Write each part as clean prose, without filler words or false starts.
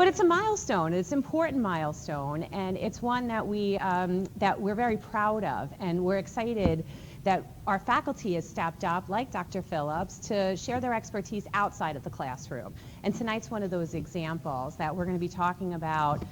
But it's a milestone. It's an important milestone, and it's one that we're very proud of, and we're excited that our faculty has stepped up, like Dr. Phillips, to share their expertise outside of the classroom. And tonight's one of those examples that we're going to be talking about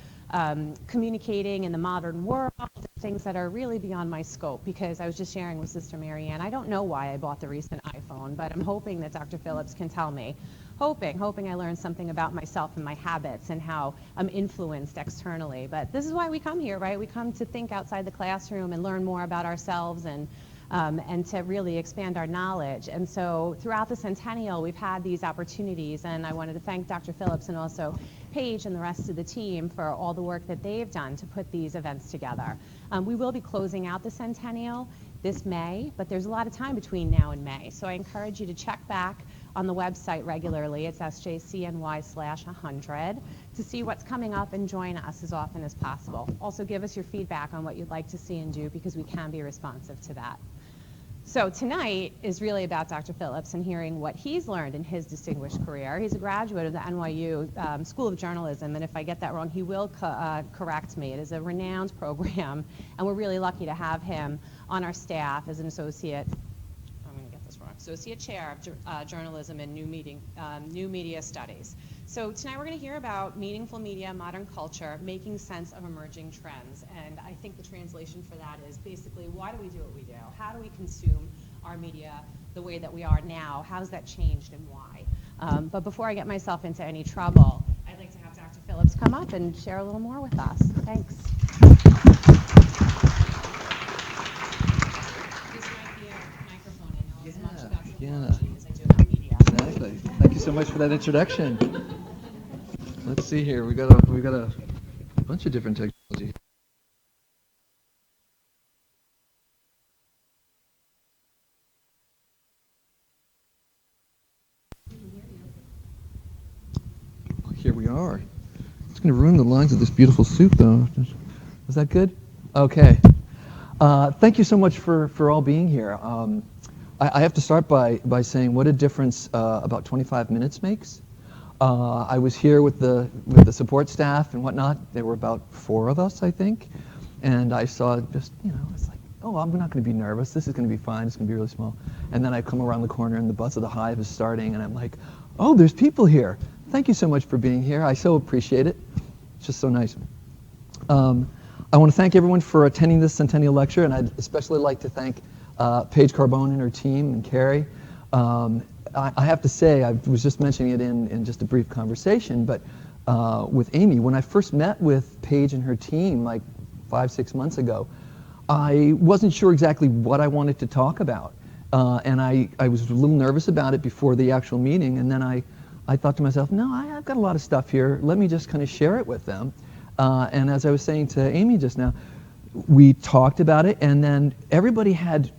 communicating in the modern world, things that are really beyond my scope, because I was just sharing with Sister Marianne, I don't know why I bought the recent iPhone, but I'm hoping that Dr. Phillips can tell me. Hoping I learned something about myself and my habits and how I'm influenced externally. But this is why we come here, right? We come to think outside the classroom and learn more about ourselves and to really expand our knowledge. And so throughout the Centennial, we've had these opportunities, and I wanted to thank Dr. Phillips and also Paige and the rest of the team for all the work that they've done to put these events together. We will be closing out the Centennial this May, but there's a lot of time between now and May. So I encourage you to check back on the website regularly. It's sjcny/100 to see what's coming up and join us as often as possible. Also give us your feedback on what you'd like to see and do, because we can be responsive to that. So tonight is really about Dr. Phillips and hearing what he's learned in his distinguished career. He's a graduate of the NYU School of Journalism, and if I get that wrong, he will correct me. It is a renowned program, and we're really lucky to have him on our staff as an associate chair of journalism and new media studies. So tonight we're going to hear about meaningful media, modern culture, making sense of emerging trends. And I think the translation for that is basically, why do we do what we do? How do we consume our media the way that we are now? How's that changed and why? But before I get myself into any trouble, I'd like to have Dr. Phillips come up and share a little more with us. Thanks. Exactly. Thank you so much for that introduction. Let's see here. We got a bunch of different technology. Here we are. It's going to ruin the lines of this beautiful soup, though. Is that good? Okay. Thank you so much for all being here. I have to start by saying what a difference about 25 minutes makes. I was here with the support staff and whatnot. There were about 4 of us, I think, and I saw just, it's like, oh, I'm not going to be nervous. This is going to be fine. It's going to be really small. And then I come around the corner and the buzz of the hive is starting, and I'm like, oh, there's people here. Thank you so much for being here. I so appreciate it. It's just so nice. I want to thank everyone for attending this Centennial lecture, and I'd especially like to thank Paige Carbone and her team, and Carrie. I have to say, I was just mentioning it in just a brief conversation, but with Amy, when I first met with Paige and her team like 5-6 months ago, I wasn't sure exactly what I wanted to talk about. And I was a little nervous about it before the actual meeting, and then I thought to myself, no, I've got a lot of stuff here. Let me just kind of share it with them. And as I was saying to Amy just now, we talked about it, and then everybody had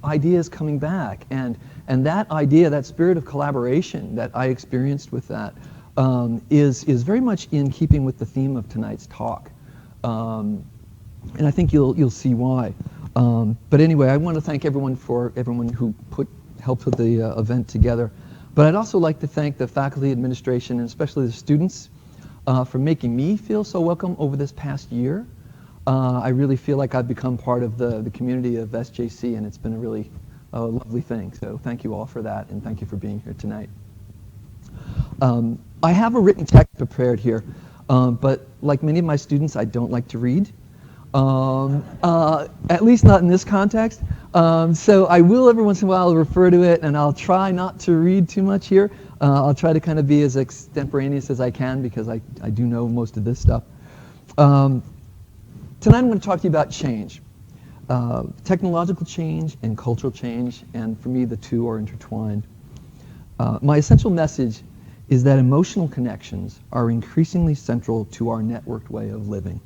ideas coming back, and that idea, that spirit of collaboration that I experienced with that, is very much in keeping with the theme of tonight's talk, and I think you'll see why. But anyway, I want to thank everyone who helped put the event together. But I'd also like to thank the faculty, administration, and especially the students for making me feel so welcome over this past year. I really feel like I've become part of the community of SJC, and it's been a really lovely thing. So thank you all for that, and thank you for being here tonight. I have a written text prepared here, but like many of my students, I don't like to read, at least not in this context. So I will every once in a while refer to it, and I'll try not to read too much here. I'll try to kind of be as extemporaneous as I can, because I do know most of this stuff. Tonight I'm going to talk to you about change, technological change and cultural change, and for me the two are intertwined. My essential message is that emotional connections are increasingly central to our networked way of living,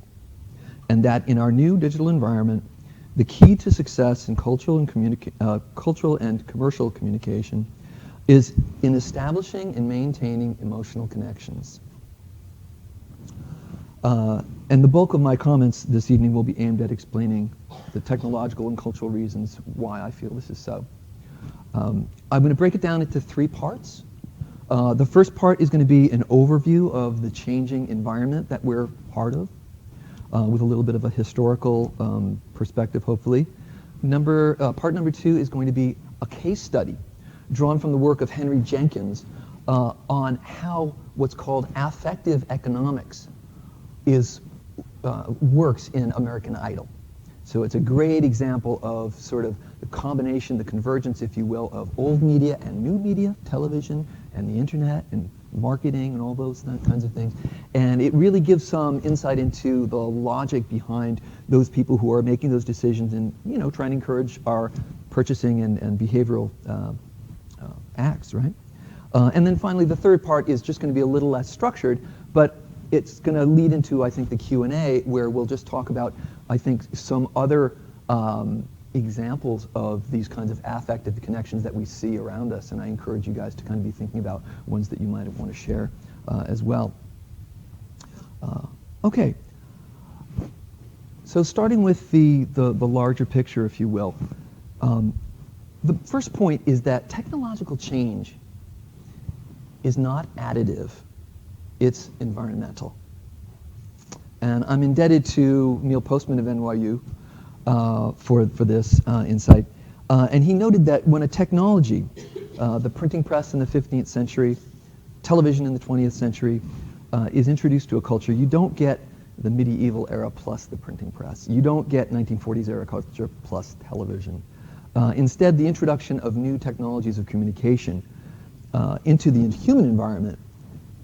and that in our new digital environment, the key to success in cultural and commercial communication is in establishing and maintaining emotional connections. And the bulk of my comments this evening will be aimed at explaining the technological and cultural reasons why I feel this is so. I'm going to break it down into 3 parts. The first part is going to be an overview of the changing environment that we're part of, with a little bit of a historical perspective, hopefully. Part number 2 is going to be a case study drawn from the work of Henry Jenkins on how what's called affective economics works in American Idol. So it's a great example of sort of the combination, the convergence, if you will, of old media and new media, television and the internet and marketing and all those kinds of things. And it really gives some insight into the logic behind those people who are making those decisions and, you know, trying to encourage our purchasing and behavioral acts, right? And then finally, the third part is just going to be a little less structured, but it's going to lead into, I think, the Q&A, where we'll just talk about, I think, some other examples of these kinds of affective connections that we see around us. And I encourage you guys to kind of be thinking about ones that you might want to share as well. Okay. So starting with the larger picture, if you will, the first point is that technological change is not additive. It's environmental. And I'm indebted to Neil Postman of NYU for this insight. And he noted that when a technology, the printing press in the 15th century, television in the 20th century, is introduced to a culture, you don't get the medieval era plus the printing press. You don't get 1940s era culture plus television. Instead, the introduction of new technologies of communication into the human environment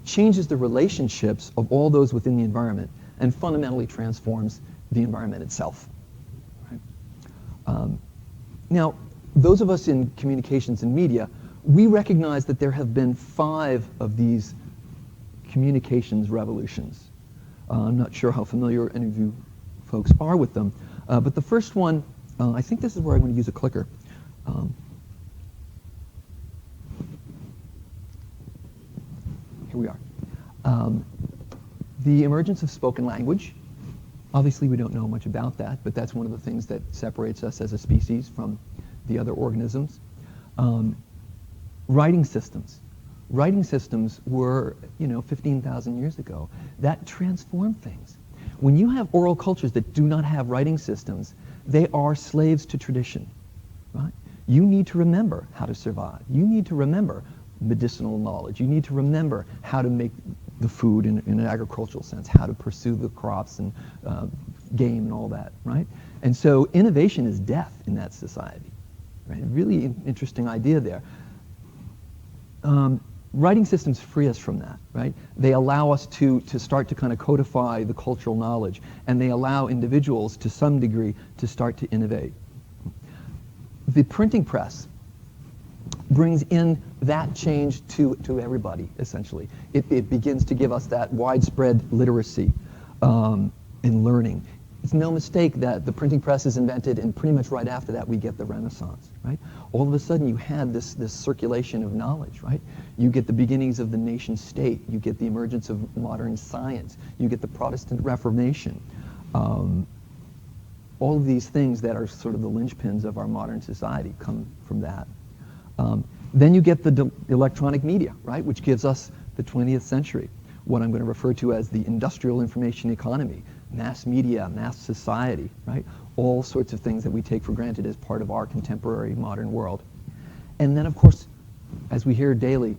changes the relationships of all those within the environment and fundamentally transforms the environment itself. Right? Now, those of us in communications and media, we recognize that there have been 5 of these communications revolutions. I'm not sure how familiar any of you folks are with them, but the first one, I think this is where I'm going to use a clicker. Here we are. The emergence of spoken language. Obviously, we don't know much about that, but that's one of the things that separates us as a species from the other organisms. Writing systems. Writing systems were, 15,000 years ago. That transformed things. When you have oral cultures that do not have writing systems, they are slaves to tradition, right? You need to remember how to survive. You need to remember medicinal knowledge. You need to remember how to make the food in an agricultural sense, how to pursue the crops and game and all that, right? And so innovation is death in that society, right? Really interesting idea there. Writing systems free us from that, right? They allow us to start to kind of codify the cultural knowledge, and they allow individuals to some degree to start to innovate. The printing press brings in that change to everybody, essentially. It begins to give us that widespread literacy and learning. It's no mistake that the printing press is invented, and pretty much right after that we get the Renaissance, right? All of a sudden you had this circulation of knowledge, right? You get the beginnings of the nation state. You get the emergence of modern science. You get the Protestant Reformation. All of these things that are sort of the linchpins of our modern society come from that. Then you get the electronic media, right, which gives us the 20th century, what I'm going to refer to as the industrial information economy, mass media, mass society, right? All sorts of things that we take for granted as part of our contemporary modern world. And then, of course, as we hear daily,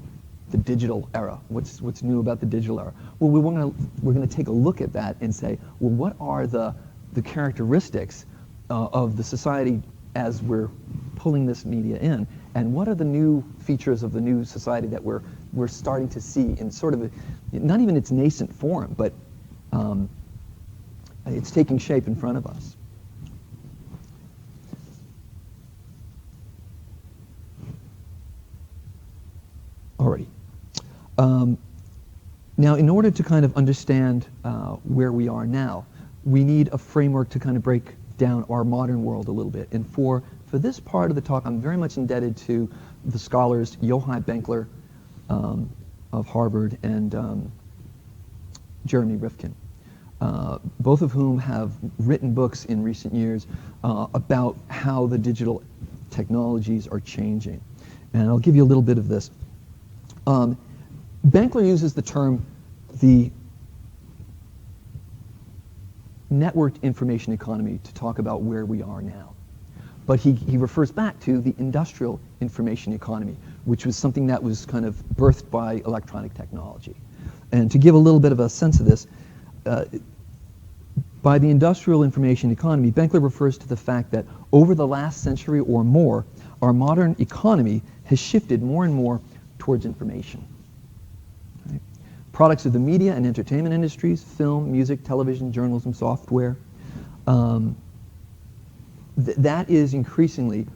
the digital era. What's new about the digital era? Well, we're going to take a look at that and say, well, what are the characteristics of the society as we're pulling this media in, and what are the new features of the new society that we're starting to see in sort of not even its nascent form, but it's taking shape in front of us. Alrighty. Now, in order to kind of understand where we are now, we need a framework to kind of break down our modern world a little bit. And for this part of the talk, I'm very much indebted to the scholars Yochai Benkler of Harvard and Jeremy Rifkin, both of whom have written books in recent years about how the digital technologies are changing. And I'll give you a little bit of this. Benkler uses the term the networked information economy to talk about where we are now. But he refers back to the industrial information economy, which was something that was kind of birthed by electronic technology. And to give a little bit of a sense of this, by the industrial information economy, Benkler refers to the fact that over the last century or more, our modern economy has shifted more and more towards information. Right? Products of the media and entertainment industries, film, music, television, journalism, software, that is increasingly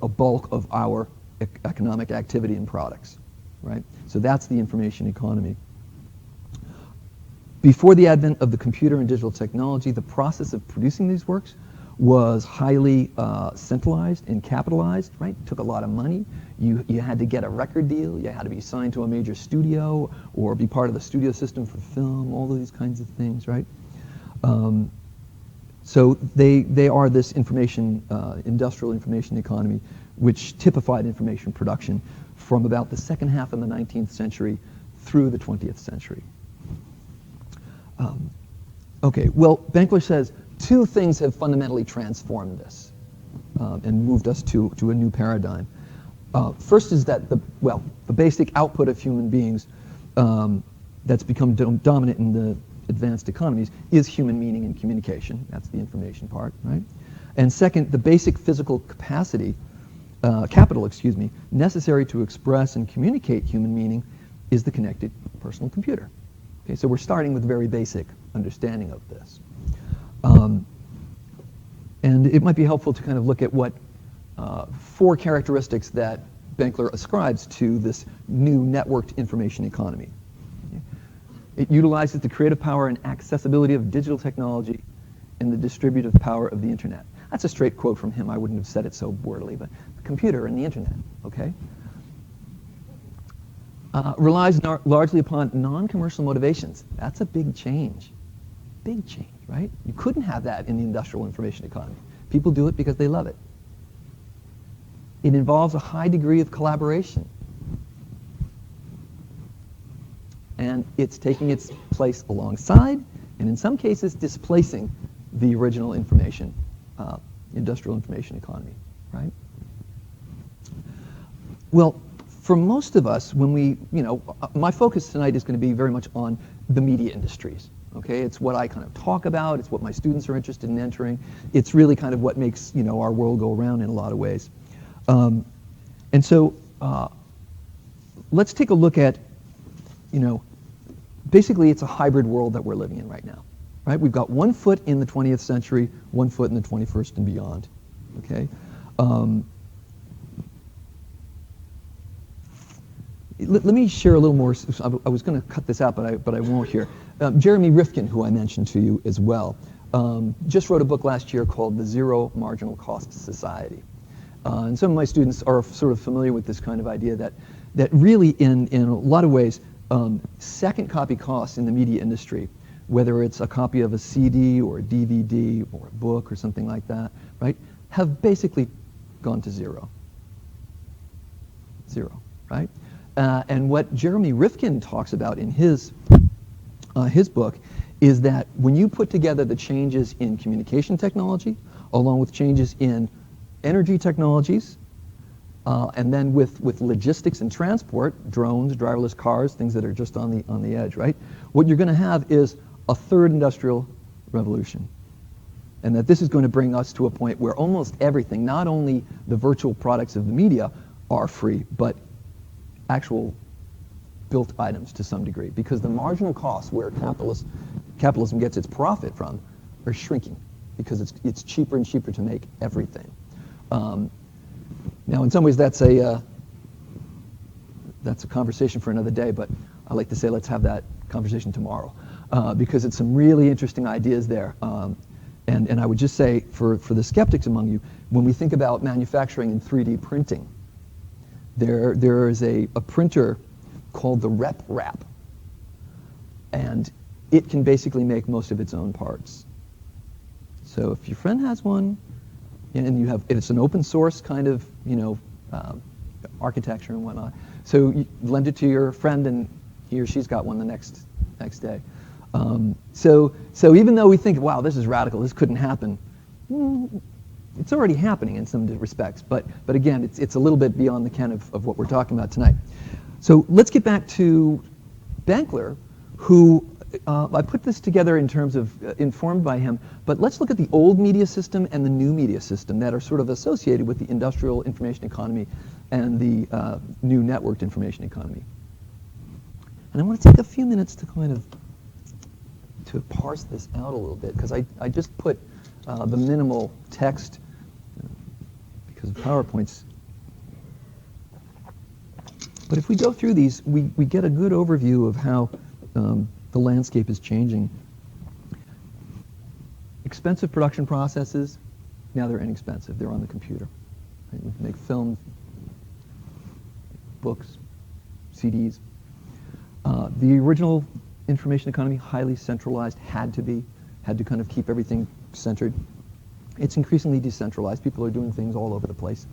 a bulk of our economic activity and products, right? So that's the information economy. Before the advent of the computer and digital technology, the process of producing these works was highly centralized and capitalized, right? It took a lot of money. You had to get a record deal. You had to be signed to a major studio or be part of the studio system for film, all of these kinds of things, right? So they are this information, industrial information economy, which typified information production from about the second half of the 19th century through the 20th century. Okay, well, Benkler says two things have fundamentally transformed this and moved us to a new paradigm. First is that the basic output of human beings that's become dominant in the advanced economies is human meaning and communication. That's the information part, right? And second, the basic physical capacity, capital, necessary to express and communicate human meaning is the connected personal computer. Okay, so we're starting with a very basic understanding of this. And it might be helpful to kind of look at what four characteristics that Benkler ascribes to this new networked information economy. It utilizes the creative power and accessibility of digital technology and the distributive power of the internet. That's a straight quote from him. I wouldn't have said it so wordily, but the computer and the internet, okay? Relies largely upon non-commercial motivations. That's a big change. Big change, right? You couldn't have that in the industrial information economy. People do it because they love it. It involves a high degree of collaboration. And it's taking its place alongside, and in some cases displacing, the original information, industrial information economy, right? Well, for most of us, when we, my focus tonight is going to be very much on the media industries, okay? It's what I kind of talk about, it's what my students are interested in entering. It's really kind of what makes, our world go around in a lot of ways. And so let's take a look at, basically it's a hybrid world that we're living in right now, right? We've got 1 foot in the 20th century, 1 foot in the 21st and beyond, okay? Let me share a little more. I was going to cut this out, but I won't here. Jeremy Rifkin, who I mentioned to you as well, just wrote a book last year called The Zero Marginal Cost Society. And some of my students are sort of familiar with this kind of idea that really in a lot of ways, second copy costs in the media industry, whether it's a copy of a CD or a DVD or a book or something like that, right, have basically gone to zero. Zero, right? And what Jeremy Rifkin talks about in his book is that when you put together the changes in communication technology, along with changes in energy technologies, and then with logistics and transport, drones, driverless cars, things that are just on the edge, right? What you're going to have is a third industrial revolution. And that this is going to bring us to a point where almost everything, not only the virtual products of the media, are free, but actual built items to some degree, because the marginal costs where capitalism gets its profit from are shrinking, because it's cheaper and cheaper to make everything. Now, in some ways, that's a conversation for another day, but I like to say let's have that conversation tomorrow, because it's some really interesting ideas there. And I would just say, for the skeptics among you, when we think about manufacturing and 3D printing, there is a printer called the Rep Wrap, and it can basically make most of its own parts. So if your friend has one, and it's an open source kind of architecture and whatnot, so you lend it to your friend, and he or she's got one the next day. So even though we think, wow, this is radical, this couldn't happen, it's already happening in some respects. But again, it's a little bit beyond the ken of what we're talking about tonight. So let's get back to Benkler, who I put this together in terms of informed by him, but let's look at the old media system and the new media system that are sort of associated with the industrial information economy and the new networked information economy. And I want to take a few minutes to kind of to parse this out a little bit, because I just put the minimal text because of PowerPoints. But if we go through these, we get a good overview of how the landscape is changing. Expensive production processes, now they're inexpensive. They're on the computer. Right? We can make films, books, CDs. The original information economy, highly centralized, had to kind of keep everything centered. It's increasingly decentralized. People are doing things all over the place.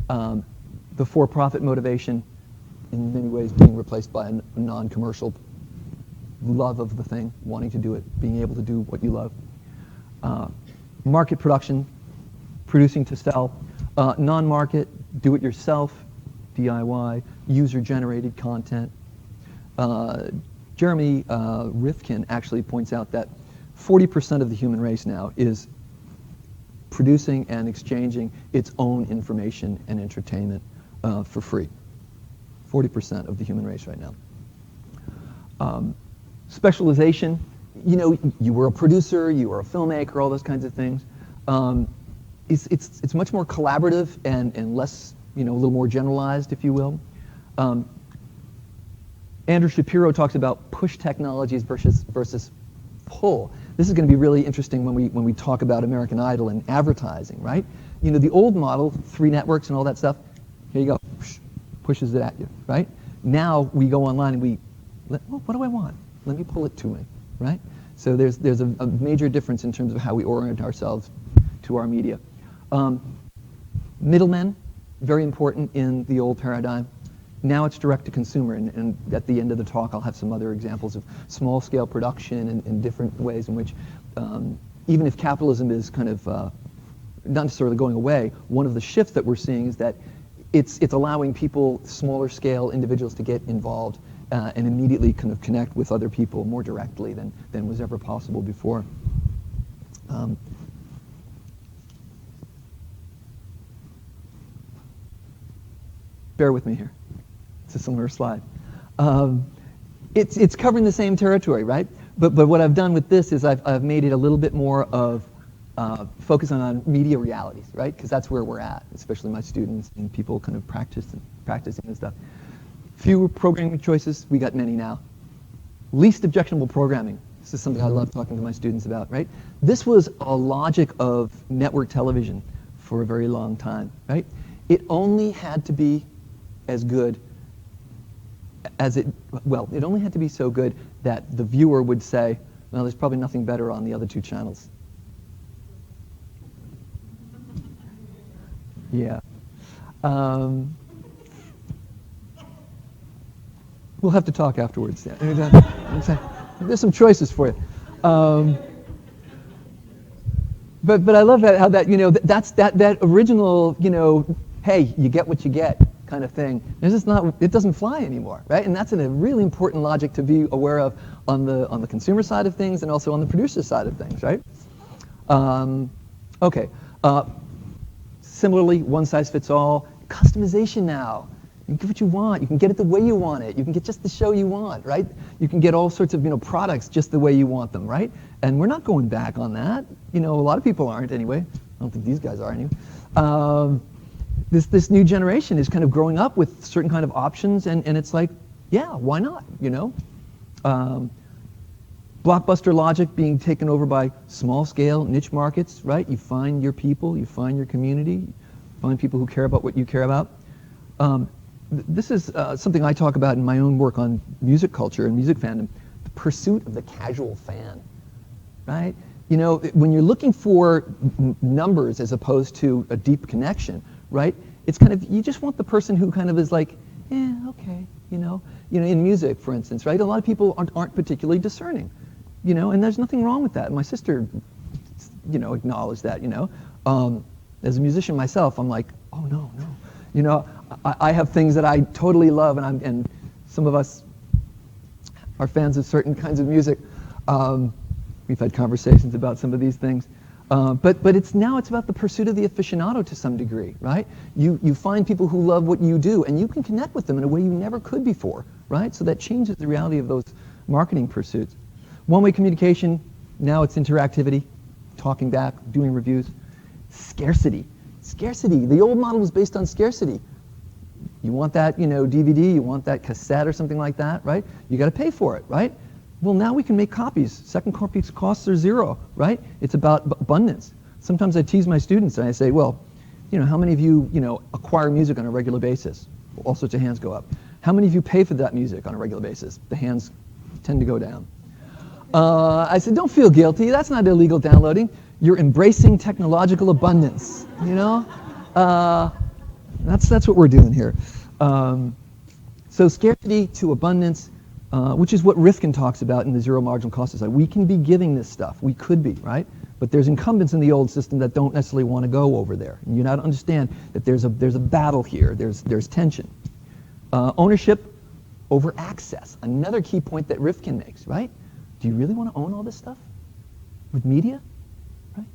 The for-profit motivation, in many ways, being replaced by a non-commercial love of the thing, wanting to do it, being able to do what you love. Market production, producing to sell. Non-market, do-it-yourself, DIY, user-generated content. Jeremy Rifkin actually points out that 40% of the human race now is producing and exchanging its own information and entertainment for free. 40% of the human race right now. Specialization, you were a producer, you were a filmmaker, all those kinds of things. It's much more collaborative and less, a little more generalized, if you will. Andrew Shapiro talks about push technologies versus pull. This is going to be really interesting when we talk about American Idol and advertising, right? The old model, 3 networks and all that stuff, here you go, pushes it at you, right? Now we go online and what do I want? Let me pull it to me, right? So there's a major difference in terms of how we orient ourselves to our media. Middlemen, very important in the old paradigm. Now it's direct to consumer, and at the end of the talk I'll have some other examples of small-scale production and different ways in which, even if capitalism is kind of not necessarily going away, one of the shifts that we're seeing is that it's allowing people, smaller-scale individuals, to get involved and immediately kind of connect with other people more directly than was ever possible before. Bear with me here. It's a similar slide. It's covering the same territory, right? But what I've done with this is I've made it a little bit more of focusing on media realities, right? Because that's where we're at, especially my students and people kind of practicing and stuff. Fewer programming choices, we got many now. Least objectionable programming. This is something I love talking to my students about, right? This was a logic of network television for a very long time, right? It only had to be as good as it only had to be so good that the viewer would say, well, there's probably nothing better on the other 2 channels. Yeah. We'll have to talk afterwards. There's some choices for you. But I love how that, that's that original, hey, you get what you get kind of thing. It doesn't fly anymore, right? And that's a really important logic to be aware of on the consumer side of things and also on the producer side of things, right? Okay. Similarly, one size fits all. Customization now. You can get what you want. You can get it the way you want it. You can get just the show you want, right? You can get all sorts of products just the way you want them, right? And we're not going back on that. A lot of people aren't anyway. I don't think these guys are anyway. This new generation is kind of growing up with certain kind of options, and it's like, yeah, why not? Blockbuster logic being taken over by small-scale niche markets, right? You find your people, you find your community, you find people who care about what you care about. This is something I talk about in my own work on music culture and music fandom, the pursuit of the casual fan, right? When you're looking for numbers as opposed to a deep connection, right? It's kind of, you just want the person who kind of is like, okay, in music, for instance, right? A lot of people aren't particularly discerning, and there's nothing wrong with that. My sister, acknowledged that, as a musician myself, I'm like, oh no, I have things that I totally love, and some of us are fans of certain kinds of music. We've had conversations about some of these things. But it's about the pursuit of the aficionado to some degree, right? You find people who love what you do, and you can connect with them in a way you never could before, right? So that changes the reality of those marketing pursuits. One-way communication, now it's interactivity, talking back, doing reviews. Scarcity. The old model was based on scarcity. You want that, DVD, you want that cassette or something like that, right? You got to pay for it, right? Well, now we can make copies. Second copies costs are zero, right? It's about abundance. Sometimes I tease my students and I say, well, how many of you, acquire music on a regular basis? All sorts of hands go up. How many of you pay for that music on a regular basis? The hands tend to go down. I said, don't feel guilty. That's not illegal downloading. You're embracing technological abundance, That's what we're doing here. So scarcity to abundance, which is what Rifkin talks about in the zero marginal cost society. We can be giving this stuff. We could be, right? But there's incumbents in the old system that don't necessarily want to go over there. And you got to understand that there's a battle here. There's tension. Ownership over access. Another key point that Rifkin makes, right? Do you really want to own all this stuff with media? Right?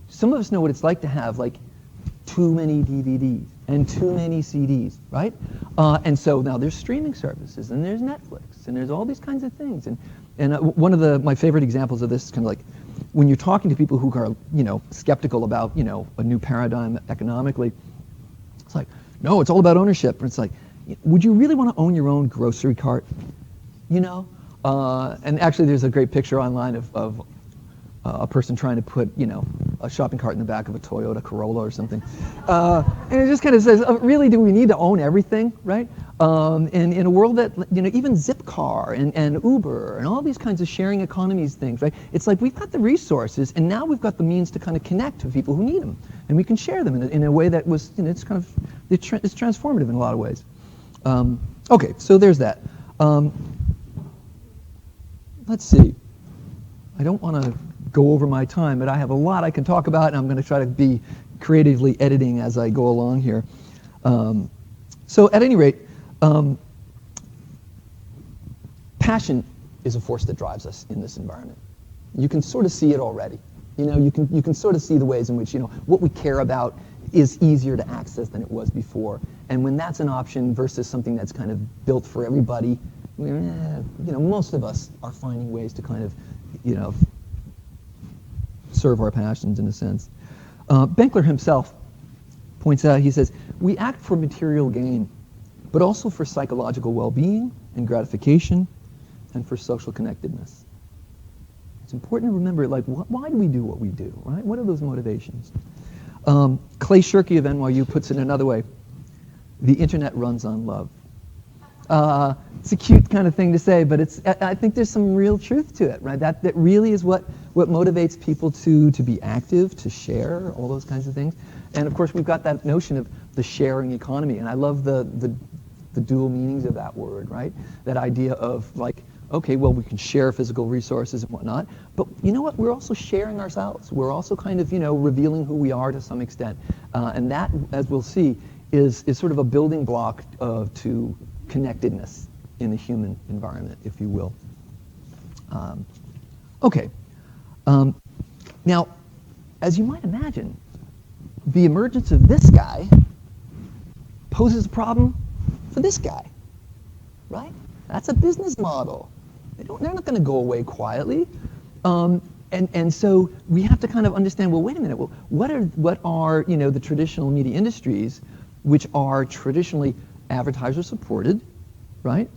Some of us know what it's like to have too many DVDs and too many CDs, right? And so now there's streaming services, and there's Netflix, and there's all these kinds of things. And one of my favorite examples of this is kind of like when you're talking to people who are, skeptical about, a new paradigm economically. It's like, no, it's all about ownership. And it's like, would you really want to own your own grocery cart? And actually, there's a great picture online of a person trying to put, a shopping cart in the back of a Toyota Corolla or something. And it just kind of says, really, do we need to own everything, right? And in a world that, even Zipcar and Uber and all these kinds of sharing economies things, right? It's like we've got the resources, and now we've got the means to kind of connect to people who need them. And we can share them in a way that was, it's kind of, it's transformative in a lot of ways. Okay, so there's that. Let's see. I don't want to go over my time, but I have a lot I can talk about, and I'm going to try to be creatively editing as I go along here. So at any rate, passion is a force that drives us in this environment. You can sort of see it already. You can sort of see the ways in which, what we care about is easier to access than it was before. And when that's an option versus something that's kind of built for everybody, most of us are finding ways to kind of, serve our passions in a sense. Benkler himself points out, he says, we act for material gain, but also for psychological well-being and gratification and for social connectedness. It's important to remember, why do we do what we do, right? What are those motivations? Clay Shirky of NYU puts it another way. The internet runs on love. It's a cute kind of thing to say, but I think there's some real truth to it, right? That really is what motivates people to be active, to share, all those kinds of things. And of course, we've got that notion of the sharing economy, and I love the dual meanings of that word, right? That idea of okay, well, we can share physical resources and whatnot, but you know what? We're also sharing ourselves. We're also kind of, revealing who we are to some extent. And that, as we'll see, is sort of a building block to connectedness in the human environment, if you will. Okay. Now, as you might imagine, the emergence of this guy poses a problem for this guy, right? That's a business model. They're not going to go away quietly. And so we have to kind of understand, well, wait a minute, well, what are the traditional media industries, which are traditionally advertiser supported, right?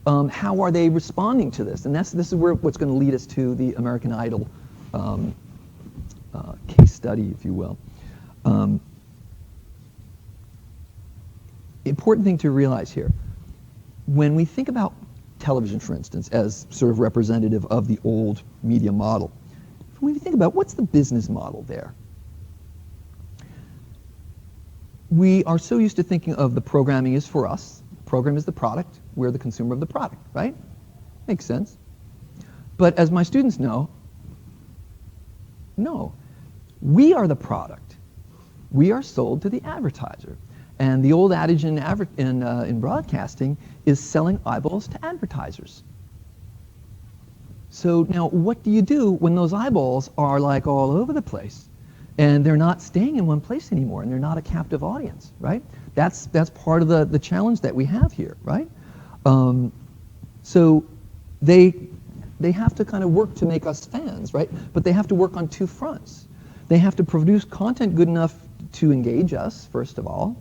How are they responding to this? And this is what's going to lead us to the American Idol case study, if you will. Important thing to realize here, when we think about television, for instance, as sort of representative of the old media model, when we think about what's the business model there, we are so used to thinking of the programming is for us, program is the product. We're the consumer of the product, right? Makes sense. But as my students know, no, we are the product. We are sold to the advertiser. And the old adage in broadcasting is selling eyeballs to advertisers. So now what do you do when those eyeballs are like all over the place and they're not staying in one place anymore and they're not a captive audience, right? That's part of the challenge that we have here, right? So they have to kind of work to make us fans, right? But they have to work on two fronts. They have to produce content good enough to engage us, first of all.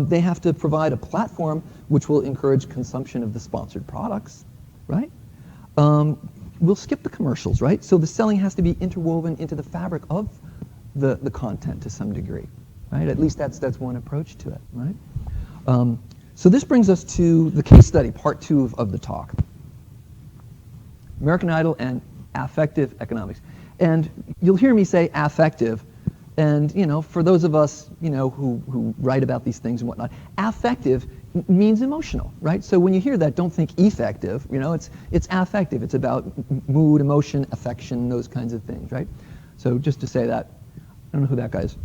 They have to provide a platform which will encourage consumption of the sponsored products, right? We'll skip the commercials, right? So the selling has to be interwoven into the fabric of the content to some degree, right? At least that's one approach to it, right? So this brings us to the case study, part 2 of the talk. American Idol and affective economics. And you'll hear me say affective. And, you know, for those of us, you know, who write about these things and whatnot, affective means emotional, right? So when you hear that, don't think effective, you know, it's affective. It's about mood, emotion, affection, those kinds of things, right? So just to say that, I don't know who that guy is.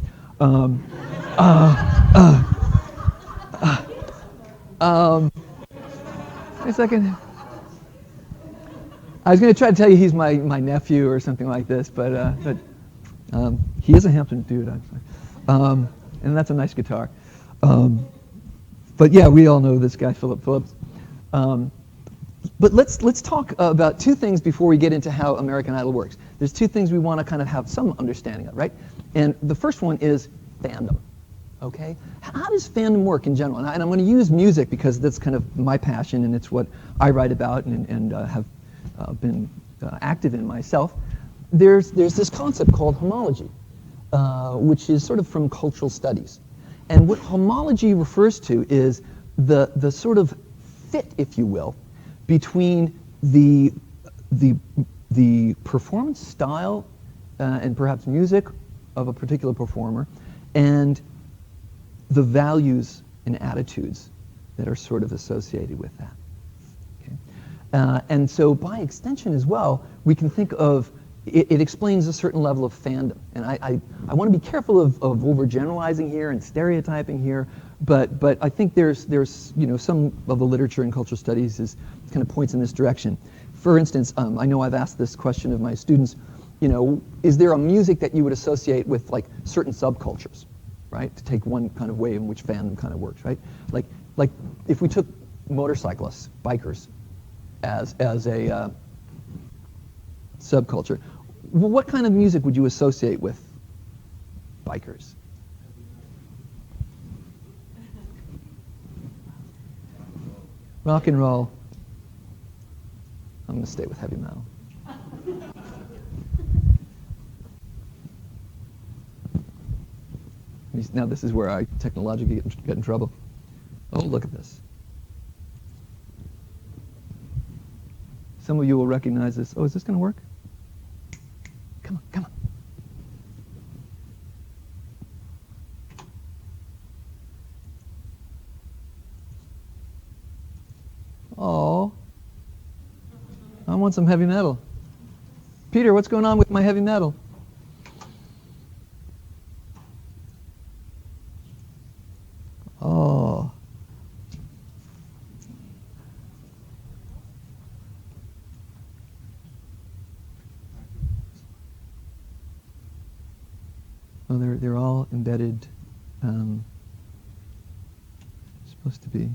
Wait a second. I was going to try to tell you he's my nephew or something like this, but he is a Hampton dude, actually. And that's a nice guitar. But yeah, we all know this guy, Philip Phillips. But let's talk about two things before we get into how American Idol works. There's two things we want to kind of have some understanding of, right? And the first one is fandom. Okay? How does fandom work in general? And I'm going to use music because that's kind of my passion and it's what I write about and have been active in myself. There's this concept called homology, which is sort of from cultural studies. And what homology refers to is the sort of fit, if you will, between the performance style and perhaps music of a particular performer and the values and attitudes that are sort of associated with that. Okay? And so by extension as well, we can think of it explains a certain level of fandom. And I want to be careful of overgeneralizing here and stereotyping here, but I think there's you know, some of the literature in cultural studies is kind of points in this direction. For instance, I know I've asked this question of my students, you know, is there a music that you would associate with like certain subcultures, right? To take one kind of way in which fandom kind of works, right? Like if we took motorcyclists, bikers, as a subculture, what kind of music would you associate with bikers? Rock and roll. I'm going to stay with heavy metal. Now this is where I technologically get in trouble. Oh, look at this. Some of you will recognize this. Oh, is this going to work? Come on, come on. Oh, I want some heavy metal. Peter, what's going on with my heavy metal? Oh. Well, they're all embedded. Supposed to be.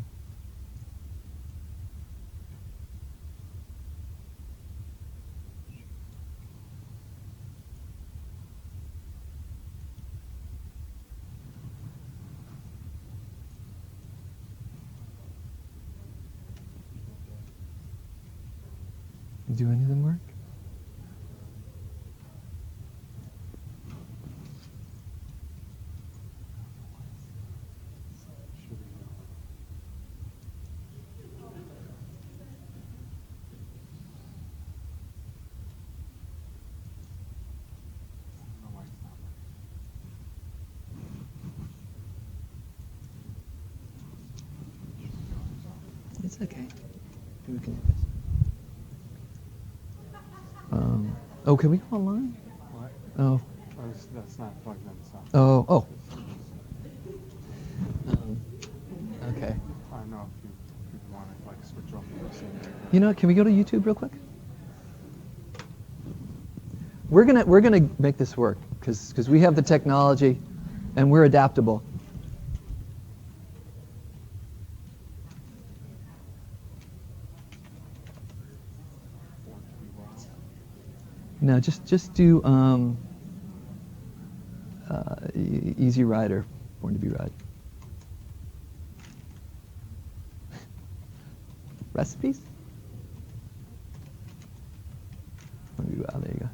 Do any of them work? That's okay. We can do this. Oh, can we go online? What? Oh. That's not plugged in, so. Oh. Okay. I don't know if you want to like switch off the scene. You know what? Can we go to YouTube real quick? We're gonna make this work because we have the technology, and we're adaptable. No, just do Easy Rider, Born to Be Ride. Recipes? Born to Be Wild, there you go.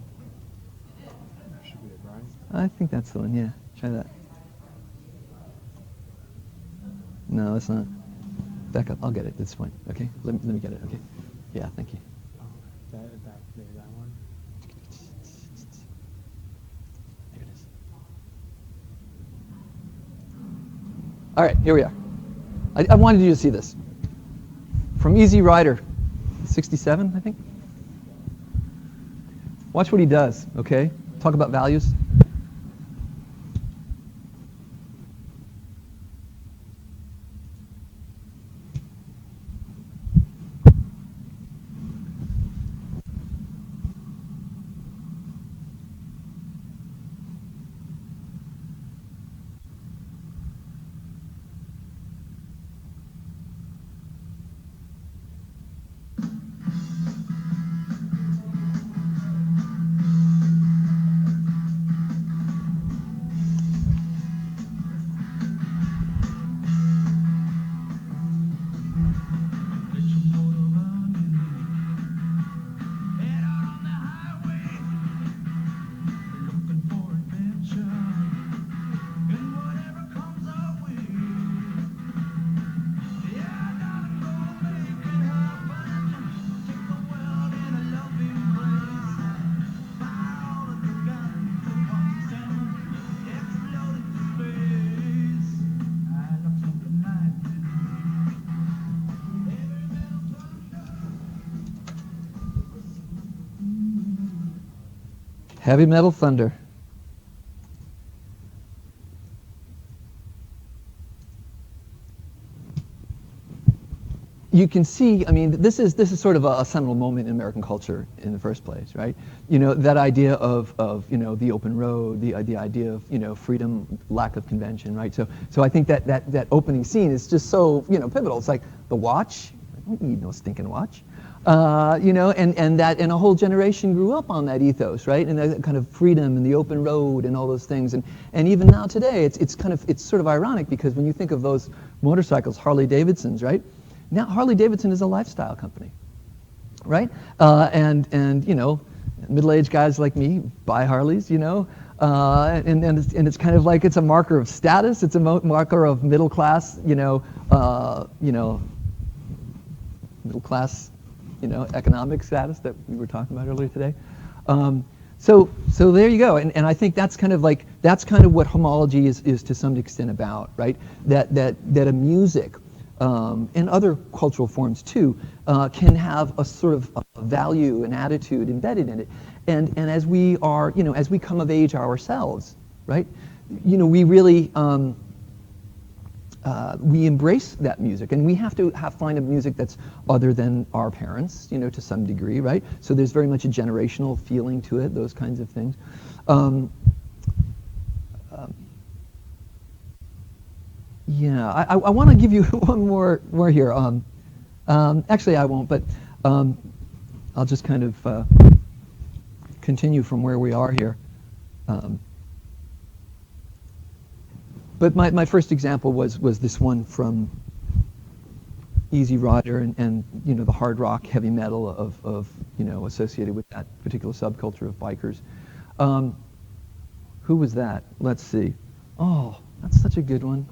That should be it, right? I think that's the one, yeah. Try that. No, it's not. Back up, I'll get it, that's fine. Okay, let me get it, okay. Yeah, thank you. Oh, that one? There it is. All right, here we are. I wanted you to see this. From Easy Rider, 67, I think. Watch what he does, okay? Talk about values. Heavy Metal Thunder. You can see, I mean, this is sort of a seminal moment in American culture in the first place, right? You know, that idea of you know, the open road, the idea of, you know, freedom, lack of convention, right? So I think that opening scene is just so, you know, pivotal. It's like the watch. I don't need no stinking watch. You know, and a whole generation grew up on that ethos, right? And that kind of freedom and the open road and all those things. And even now today, it's sort of ironic because when you think of those motorcycles, Harley Davidsons, right? Now Harley Davidson is a lifestyle company, right? And you know, middle-aged guys like me buy Harleys, you know, and it's kind of like it's a marker of status. It's a marker of middle class, you know, middle class, you know, economic status that we were talking about earlier today. So there you go, and I think that's kind of what homology is to some extent about, right? That a music and other cultural forms too can have a sort of a value and attitude embedded in it, and as we are, you know, as we come of age ourselves, right? You know, we really we embrace that music, and we have to find a music that's other than our parents, you know, to some degree, right? So there's very much a generational feeling to it, those kinds of things. Yeah, I want to give you one more here. Actually, I won't, but I'll just kind of continue from where we are here. But my first example was this one from Easy Rider and you know, the hard rock, heavy metal of you know, associated with that particular subculture of bikers. Who was that? Let's see. Oh, that's such a good one.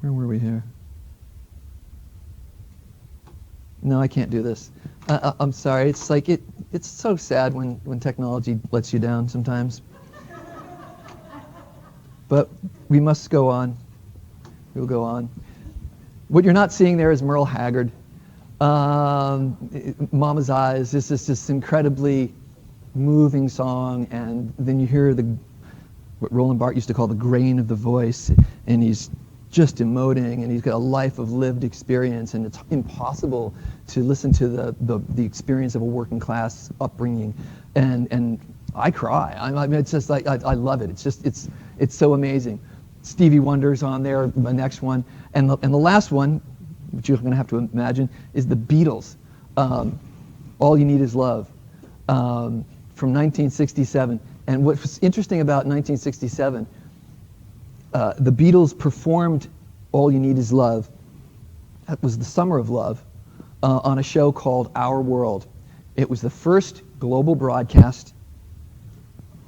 Where were we here? No, I can't do this. I'm sorry. It's like it's so sad when technology lets you down sometimes. But we must go on. We'll go on. What you're not seeing there is Merle Haggard. Mama's Eyes. This is this incredibly moving song, and then you hear what Roland Barthes used to call the grain of the voice, and he's just emoting, and he's got a life of lived experience, and it's impossible to listen to the experience of a working class upbringing, and I cry. I mean, it's just like I love it. It's so amazing. Stevie Wonder's on there, the next one, and the last one, which you're going to have to imagine, is the Beatles. All You Need Is Love, from 1967. And what's interesting about 1967, the Beatles performed All You Need Is Love. That was the Summer of Love, on a show called Our World. It was the first global broadcast,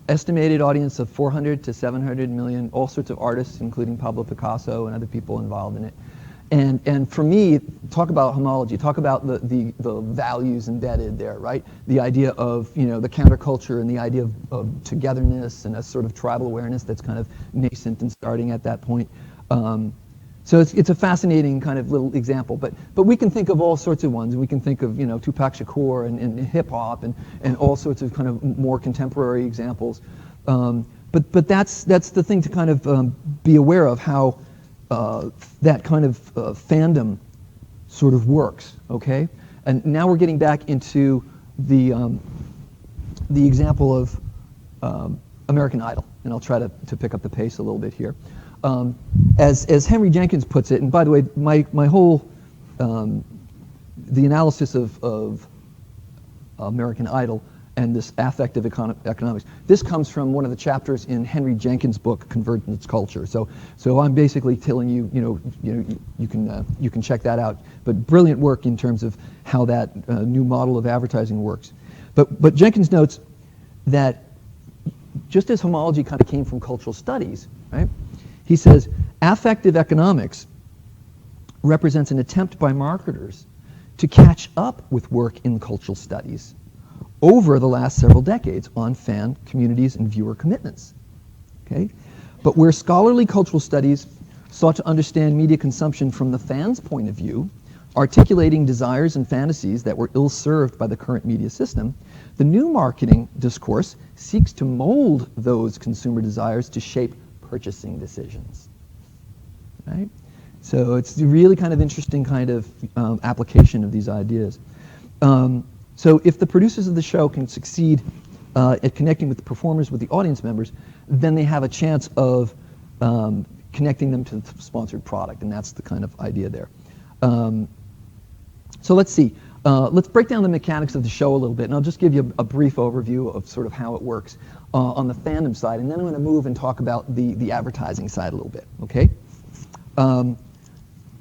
estimated audience of 400 to 700 million, all sorts of artists, including Pablo Picasso and other people involved in it. And for me, talk about homology, talk about the values embedded there, right? The idea of, the counterculture and the idea of togetherness and a sort of tribal awareness that's kind of nascent and starting at that point. So it's a fascinating kind of little example, but we can think of all sorts of ones, and we can think of Tupac Shakur and hip hop and all sorts of kind of more contemporary examples. But that's the thing to kind of be aware of, how that kind of fandom sort of works. Okay, and now we're getting back into the example of American Idol, and I'll try to pick up the pace a little bit here. As Henry Jenkins puts it, and by the way, my whole the analysis of American Idol and this affective economics, this comes from one of the chapters in Henry Jenkins' book Convergence Culture. So I'm basically telling you, you can check that out. But brilliant work in terms of how that new model of advertising works. But Jenkins notes that just as homology kind of came from cultural studies, right? He says, affective economics represents an attempt by marketers to catch up with work in cultural studies over the last several decades on fan communities and viewer commitments. Okay? But where scholarly cultural studies sought to understand media consumption from the fan's point of view, articulating desires and fantasies that were ill-served by the current media system, the new marketing discourse seeks to mold those consumer desires to shape purchasing decisions. Right? So it's a really kind of interesting kind of application of these ideas. So if the producers of the show can succeed at connecting with the performers, with the audience members, then they have a chance of connecting them to the sponsored product, and that's the kind of idea there. So let's see. Let's break down the mechanics of the show a little bit, and I'll just give you a brief overview of sort of how it works on the fandom side, and then I'm going to move and talk about the advertising side a little bit, okay?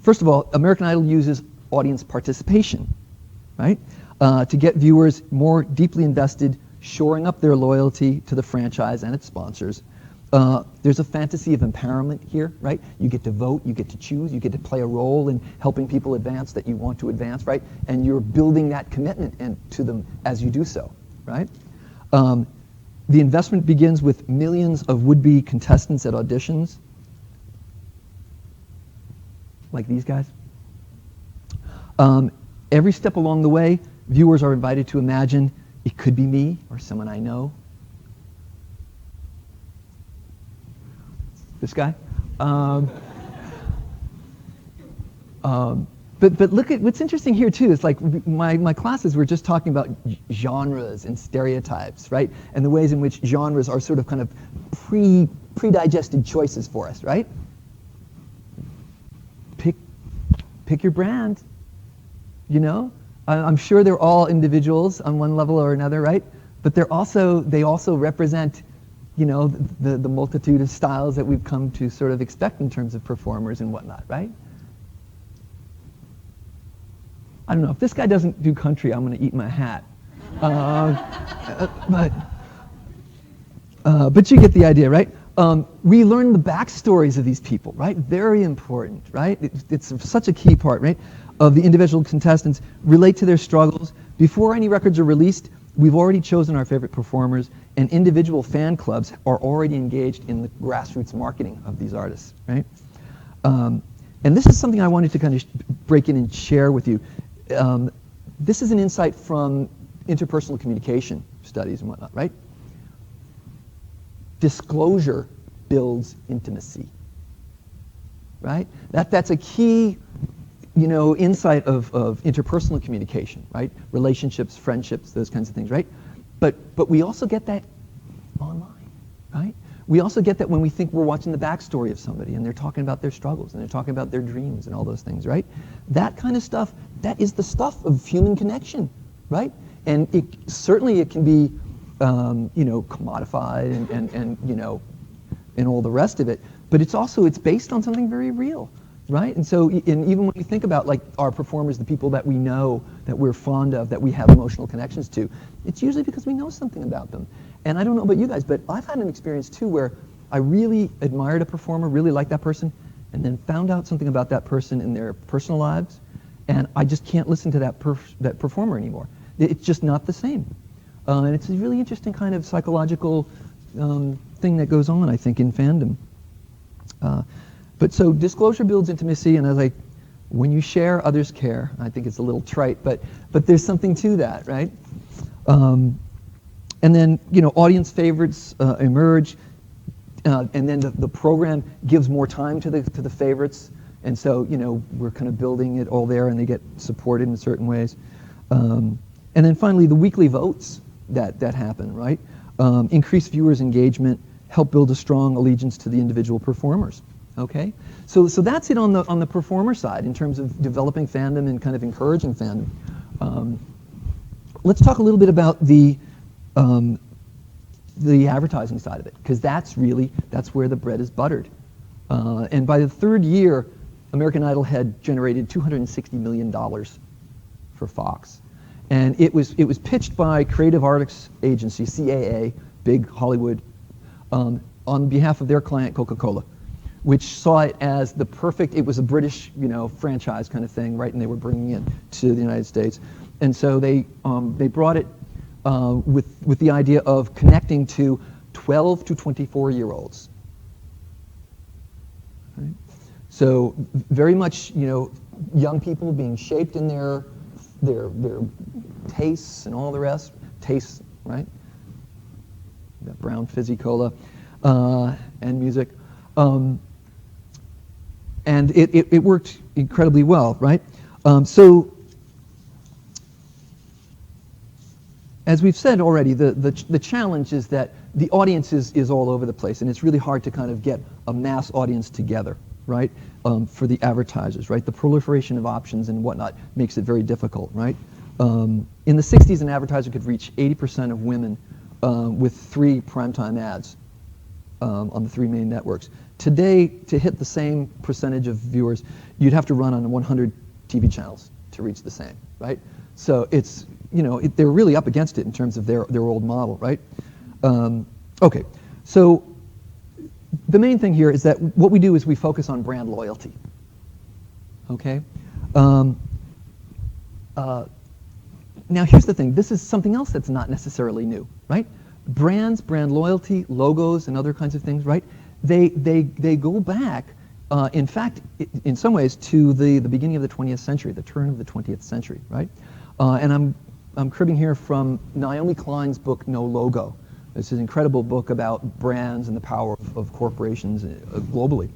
First of all, American Idol uses audience participation, right? To get viewers more deeply invested, shoring up their loyalty to the franchise and its sponsors. There's a fantasy of empowerment here, right? You get to vote, you get to choose, you get to play a role in helping people advance that you want to advance, right? And you're building that commitment to them as you do so, right? The investment begins with millions of would-be contestants at auditions, like these guys. Every step along the way, viewers are invited to imagine it could be me or someone I know. This guy. But look at what's interesting here too. It's like my classes were just talking about genres and stereotypes, right? And the ways in which genres are sort of kind of pre-digested choices for us, right? Pick your brand. I'm sure they're all individuals on one level or another, right? But they also represent, the multitude of styles that we've come to sort of expect in terms of performers and whatnot, right? I don't know, if this guy doesn't do country, I'm going to eat my hat. But you get the idea, right? We learn the backstories of these people, right? Very important, right? It's such a key part, right? Of the individual contestants, relate to their struggles. Before any records are released, we've already chosen our favorite performers, and individual fan clubs are already engaged in the grassroots marketing of these artists, right? And this is something I wanted to kind of break in and share with you. This is an insight from interpersonal communication studies and whatnot, right? Disclosure builds intimacy, right? That's a key, insight of interpersonal communication, right? Relationships, friendships, those kinds of things, right? But we also get that online, right? We also get that when we think we're watching the backstory of somebody and they're talking about their struggles and they're talking about their dreams and all those things, right? That kind of stuff, that is the stuff of human connection, right? And it can be, commodified and all the rest of it, but it's based on something very real, right? And so, and even when we think about like our performers, the people that we know, that we're fond of, that we have emotional connections to, it's usually because we know something about them. And I don't know about you guys, but I've had an experience too where I really admired a performer, really liked that person, and then found out something about that person in their personal lives, and I just can't listen to that performer anymore. It's just not the same. And it's a really interesting kind of psychological thing that goes on, I think, in fandom. But so disclosure builds intimacy, and when you share, others care. I think it's a little trite, but there's something to that, right? And then, audience favorites emerge, and then the program gives more time to the favorites, and so, we're kind of building it all there, and they get supported in certain ways. And then finally, the weekly votes that happen, right? Increase viewers' engagement, help build a strong allegiance to the individual performers. Okay, so that's it on the performer side in terms of developing fandom and kind of encouraging fandom. Let's talk a little bit about the advertising side of it, because that's where the bread is buttered. And by the third year, American Idol had generated $260 million for Fox. And it was pitched by Creative Artists Agency, CAA, big Hollywood, on behalf of their client, Coca-Cola, which saw it as the perfect, it was a British, franchise kind of thing, right? And they were bringing it to the United States. And so they brought it with the idea of connecting to 12 to 24-year-olds. Right? So very much, young people being shaped in their tastes and all the rest. Tastes, right? That brown fizzy cola and music. And it worked incredibly well, right? So as we've said already, the challenge is that the audience is all over the place, and it's really hard to kind of get a mass audience together, right? For the advertisers, right? The proliferation of options and whatnot makes it very difficult, right? In the 60s, an advertiser could reach 80% of women with 3 primetime ads on the 3 main networks. Today, to hit the same percentage of viewers, you'd have to run on 100 TV channels to reach the same, right? So it's, they're really up against it in terms of their old model, right? Okay, so the main thing here is that what we do is we focus on brand loyalty, okay? Now here's the thing, this is something else that's not necessarily new, right? Brands, brand loyalty, logos, and other kinds of things, right? They go back, in fact, in some ways, to the beginning of the 20th century, the turn of the 20th century, right? And I'm cribbing here from Naomi Klein's book, No Logo. This is an incredible book about brands and the power of corporations globally.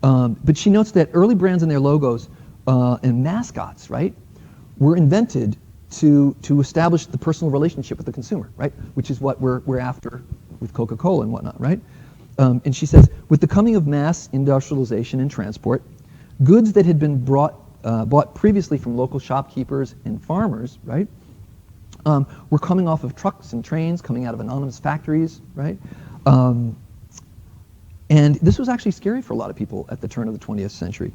But she notes that early brands and their logos and mascots, right, were invented to establish the personal relationship with the consumer, right, which is what we're after with Coca-Cola and whatnot, right? And she says, with the coming of mass industrialization and transport, goods that had been bought previously from local shopkeepers and farmers, right, were coming off of trucks and trains, coming out of anonymous factories, right? And this was actually scary for a lot of people at the turn of the 20th century,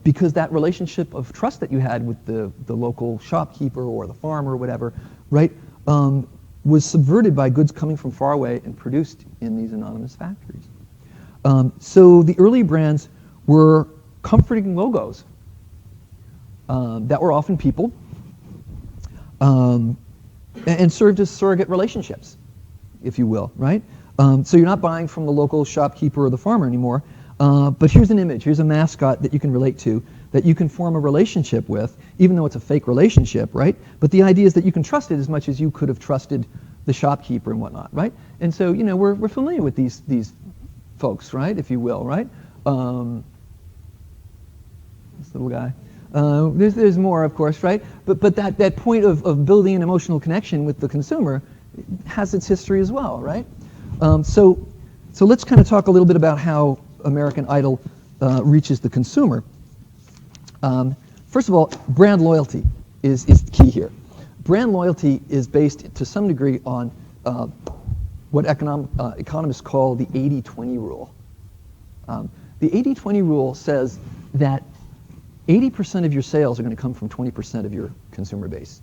because that relationship of trust that you had with the local shopkeeper or the farmer or whatever, right, was subverted by goods coming from far away and produced in these anonymous factories, So the early brands were comforting logos that were often people and served as surrogate relationships, if you will, right? So you're not buying from the local shopkeeper or the farmer anymore, but here's an image, here's a mascot that you can relate to, that you can form a relationship with, even though it's a fake relationship, right? But the idea is that you can trust it as much as you could have trusted the shopkeeper and whatnot, right? And so, you know, we're familiar with these folks, right, if you will, right? This little guy. There's more, of course, right? But that point of building an emotional connection with the consumer has its history as well, right? So let's kind of talk a little bit about how American Idol reaches the consumer. First of all, brand loyalty is key here. Brand loyalty is based to some degree on what economists call the 80-20 rule. The 80-20 rule says that 80% of your sales are going to come from 20% of your consumer base.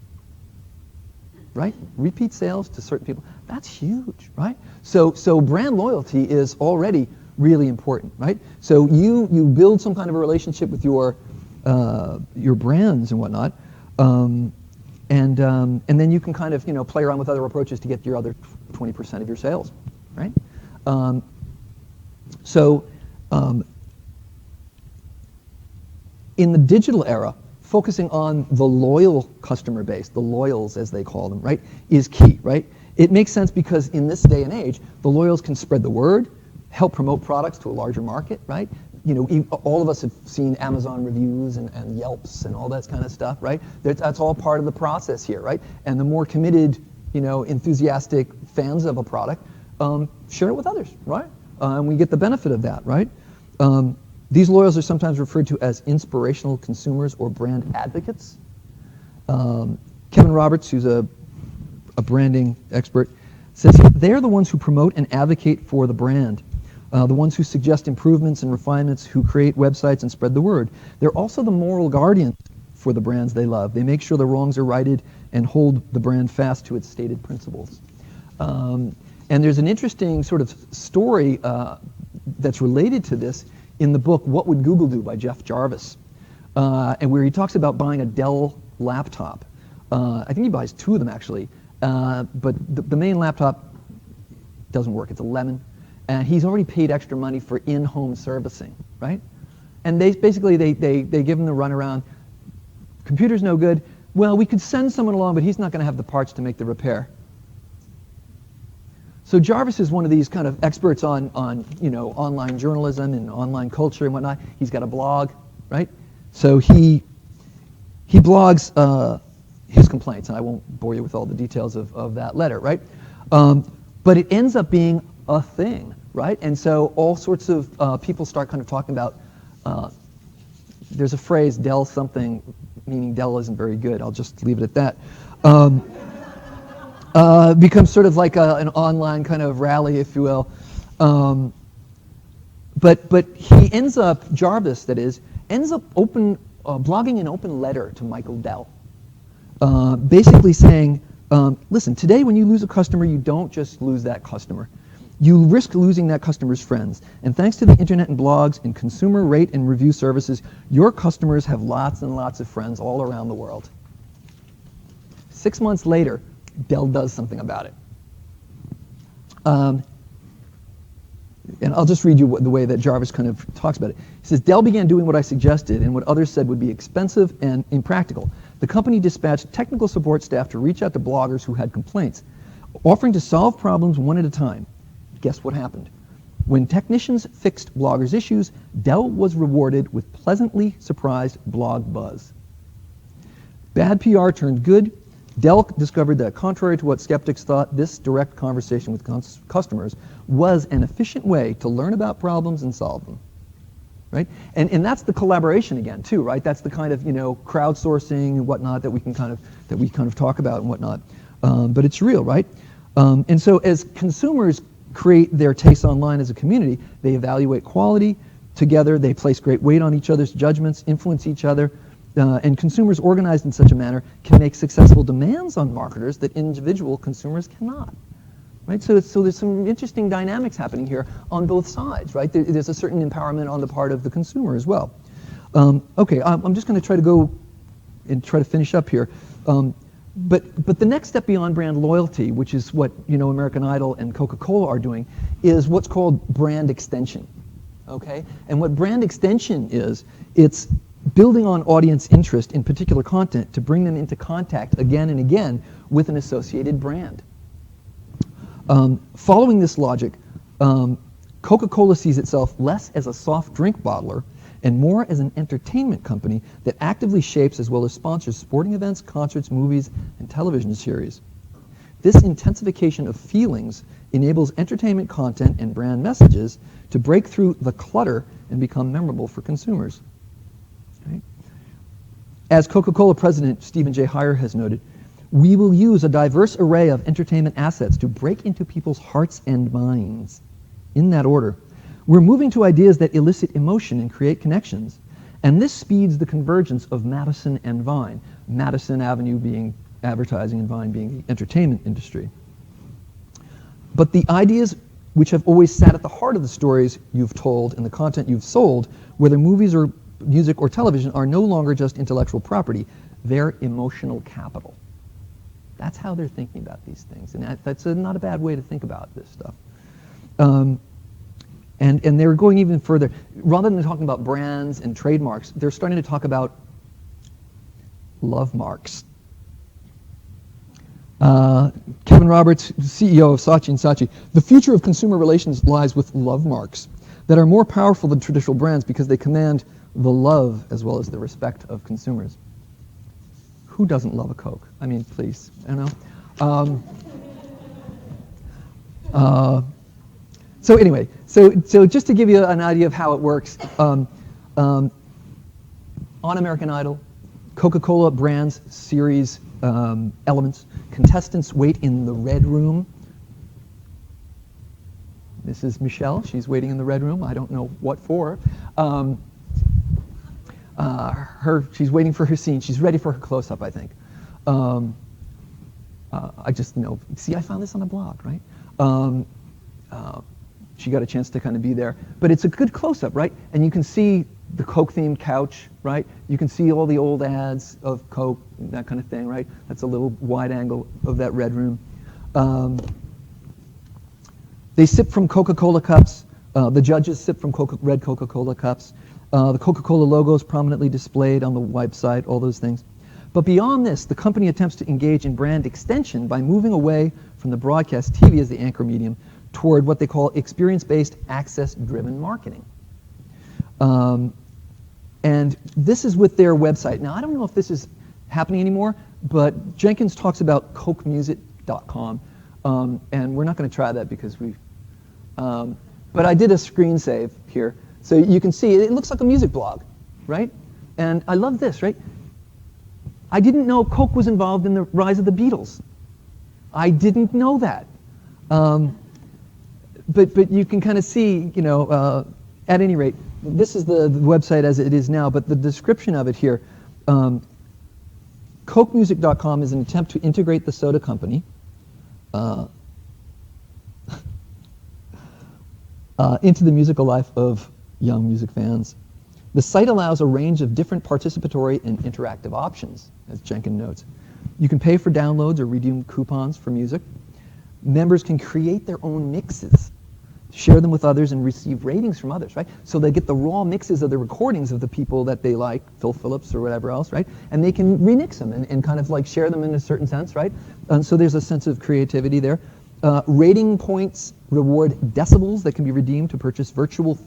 Right? Repeat sales to certain people, that's huge, right? So brand loyalty is already really important, right? So you build some kind of a relationship with your brands and whatnot, and then you can kind of, you know, play around with other approaches to get your other 20% of your sales, right? In the digital era, focusing on the loyal customer base, the loyals as they call them, right, is key, right? It makes sense because in this day and age, the loyals can spread the word, help promote products to a larger market, right? You know, all of us have seen Amazon reviews and Yelps and all that kind of stuff, right? That's all part of the process here, right? And the more committed, you know, enthusiastic fans of a product share it with others, right? And we get the benefit of that, right? These loyals are sometimes referred to as inspirational consumers or brand advocates. Kevin Roberts, who's a branding expert, says they're the ones who promote and advocate for the brand, the ones who suggest improvements and refinements, who create websites and spread the word. They're also the moral guardians for the brands they love. They make sure the wrongs are righted and hold the brand fast to its stated principles. And there's an interesting sort of story that's related to this in the book, What Would Google Do by Jeff Jarvis, and where he talks about buying a Dell laptop. I think he buys two of them actually, but the main laptop doesn't work, it's a Lemon, and he's already paid extra money for in-home servicing, right? And they basically, they give him the runaround, computer's no good, well, we could send someone along, but he's not gonna have the parts to make the repair. So Jarvis is one of these kind of experts on you know, online journalism and online culture and whatnot. He's got a blog, right? So he blogs his complaints, and I won't bore you with all the details of that letter, right? But it ends up being a thing, right? And so all sorts of people start kind of talking about, there's a phrase, Dell something, meaning Dell isn't very good. I'll just leave it at that. Becomes sort of like an online kind of rally, if you will. But he ends up, Jarvis that is, ends up blogging an open letter to Michael Dell, basically saying, listen, today when you lose a customer, you don't just lose that customer. You risk losing that customer's friends. And thanks to the internet and blogs and consumer rate and review services, your customers have lots and lots of friends all around the world. 6 months later, Dell does something about it. And I'll just read you the way that Jarvis kind of talks about it. He says, Dell began doing what I suggested and what others said would be expensive and impractical. The company dispatched technical support staff to reach out to bloggers who had complaints, offering to solve problems one at a time. Guess what happened? When technicians fixed bloggers' issues, Dell was rewarded with pleasantly surprised blog buzz. Bad PR turned good. Dell discovered that, contrary to what skeptics thought, this direct conversation with customers was an efficient way to learn about problems and solve them, right? And that's the collaboration again, too, right? That's the kind of, you know, crowdsourcing and whatnot that we kind of talk about and whatnot. But it's real, right? And so as consumers create their tastes online as a community, they evaluate quality together. They place great weight on each other's judgments, influence each other. And consumers organized in such a manner can make successful demands on marketers that individual consumers cannot. right? So there's some interesting dynamics happening here on both sides, right? There's a certain empowerment on the part of the consumer as well. Okay, I'm just going to try to go and try to finish up here. But the next step beyond brand loyalty, which is what American Idol and Coca-Cola are doing, is what's called brand extension. Okay, and what brand extension is, it's building on audience interest in particular content to bring them into contact again and again with an associated brand. Following this logic, Coca-Cola sees itself less as a soft drink bottler and more as an entertainment company that actively shapes as well as sponsors sporting events, concerts, movies, and television series. This intensification of feelings enables entertainment content and brand messages to break through the clutter and become memorable for consumers. Right? As Coca-Cola President Stephen J. Heyer has noted, we will use a diverse array of entertainment assets to break into people's hearts and minds. In that order, we're moving to ideas that elicit emotion and create connections, and this speeds the convergence of Madison and Vine, Madison Avenue being advertising and Vine being the entertainment industry. But the ideas which have always sat at the heart of the stories you've told and the content you've sold, whether movies or music or television, are no longer just intellectual property, they're emotional capital. That's how they're thinking about these things, and that's not a bad way to think about this stuff. And they're going even further. Rather than talking about brands and trademarks, they're starting to talk about love marks. Kevin Roberts, CEO of Saatchi & Saatchi, the future of consumer relations lies with love marks that are more powerful than traditional brands because they command the love as well as the respect of consumers. Who doesn't love a Coke? I mean, please, So anyway, so just to give you an idea of how it works, on American Idol, Coca-Cola brands series elements. Contestants wait in the red room. This is Michelle. She's waiting in the red room. I don't know what for. She's waiting for her scene. She's ready for her close-up, I think. I just know. See, I found this on a blog, right? She got a chance to kind of be there. But it's a good close-up, right? And you can see the Coke-themed couch, right? You can see all the old ads of Coke, that kind of thing, right? That's a little wide angle of that red room. They sip from Coca-Cola cups. The judges sip from red Coca-Cola cups. The Coca-Cola logo is prominently displayed on the website, all those things. But beyond this, the company attempts to engage in brand extension by moving away from the broadcast TV as the anchor medium toward what they call experience-based, access-driven marketing. And this is with their website. Now, I don't know if this is happening anymore, but Jenkins talks about CokeMusic.com, and we're not going to try that because we. But I did a screen save here, so you can see it looks like a music blog, right? And I love this, right? I didn't know Coke was involved in the rise of the Beatles. I didn't know that. But you can kind of see, at any rate, this is the website as it is now, but the description of it here, CokeMusic.com is an attempt to integrate the soda company into the musical life of young music fans. The site allows a range of different participatory and interactive options, as Jenkins notes. You can pay for downloads or redeem coupons for music. Members can create their own mixes, share them with others, and receive ratings from others, right? So they get the raw mixes of the recordings of the people that they like, Phil Phillips or whatever else, right? And they can remix them and kind of like share them in a certain sense, right? And so there's a sense of creativity there. Rating points reward decibels that can be redeemed to purchase virtual,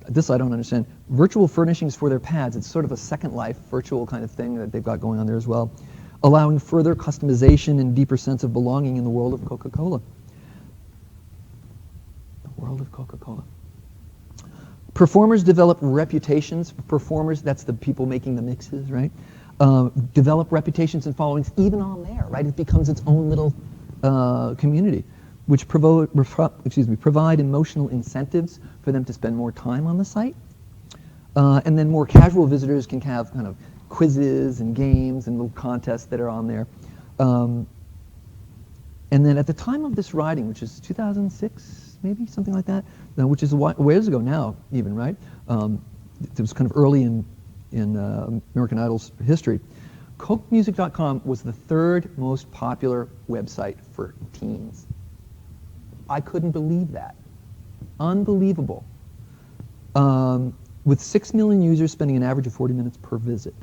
this I don't understand, virtual furnishings for their pads. It's sort of a Second Life virtual kind of thing that they've got going on there as well, allowing further customization and deeper sense of belonging in the world of Coca-Cola. World of Coca-Cola. Performers develop reputations. Performers, that's the people making the mixes, right? Develop reputations and followings even on there, right? It becomes its own little community, which provide emotional incentives for them to spend more time on the site. And then more casual visitors can have kind of quizzes and games and little contests that are on there. And then at the time of this writing, which is 2006, maybe, something like that, which is a ways ago now, even, right? It was kind of early in American Idol's history. CokeMusic.com was the third most popular website for teens. I couldn't believe that. Unbelievable. With 6 million users spending an average of 40 minutes per visit,